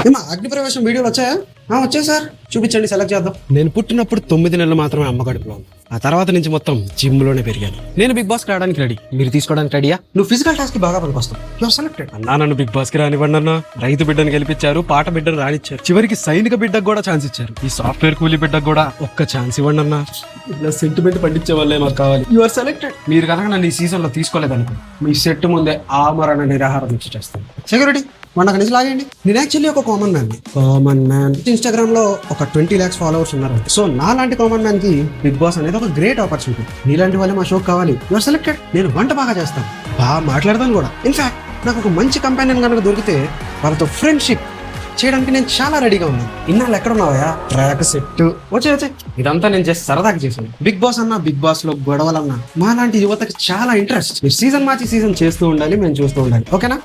ఏమా అగ్నిప్రవేశం వీడియోలు వచ్చాయా? వచ్చాయి సార్, చూపించండి, సెలెక్ట్ చేద్దాం. నేను పుట్టినప్పుడు 9 నెలలు మాత్రమే అమ్మ కడుపులో ఉంది. ఆ తర్వాత నుంచి మొత్తం జిమ్ లోనే పెరిగాను. నేను బిగ్ బాస్ కి రావడానికి రెడీ, మీరు తీసుకోవడానికి రెడీయా? నువ్వు ఫిజికల్ టాస్క్ కి బాగా పనికొస్తావు. Your selected. అన్నా నన్ను బిగ్ బాస్ కి రానివ్వండి అన్న. రైతు బిడ్డను గెలిపించారు, పాట బిడ్డను రానిచ్చారు, చివరికి సైనిక బిడ్డకు కూడా ఛాన్స్ ఇచ్చారు. ఈ సాఫ్ట్వేర్ కూలీ బిడ్డకు కూడా ఒక్క ఛాన్స్ ఇవ్వండి అన్న. ఇలా సెంటిమెంట్ పండించే వాళ్ళే మాకు కావాలి. Your selected. మీరు కనుక నన్ను ఈ సీజన్ లో తీసుకోలేదనుకో, మీ సెట్ ముందే ఆమరణ నిరాహారం దీక్ష చేస్తాను. సెక్యూరిటీ వండక నుంచి లాగండి. నేను యాక్చువల్లీ ఒక కామన్ మ్యాన్. ఇన్స్టాగ్రామ్ లో ఒక 20 lakhs ఫాలోవర్స్ ఉన్నారు. సో నా లాంటి కామన్ మ్యాన్ కి బిగ్ బాస్ అనేది ఒక గ్రేట్ ఆపర్చునిటీ. నీలాంటి వాళ్ళే మా షోకి కావాలి. Your selected. నేను వంట బాగా చేస్తాను, బాగా మాట్లాడతాను కూడా. ఇన్ఫాక్ట్ నాకు ఒక మంచి కంపానియన్ కనుక దొరికితే వాళ్ళతో ఫ్రెండ్షిప్ చేయడానికి నేను చాలా రెడీగా ఉన్నాను. ఇన్నాళ్ళు ఎక్కడ ఉన్నావా? ట్రాక్ సెట్ వచ్చే ఇదంతా నేను చేసి సరదాగా చేశాను. బిగ్ బాస్ అన్నా, బిగ్ బాస్ లో గొడవలన్నా మా లాంటి యువతకి చాలా ఇంట్రెస్ట్. మీరు సీజన్ మార్చి సీజన్ చేస్తూ ఉండాలి, మేము చూస్తూ ఉండాలి. ఓకేనా?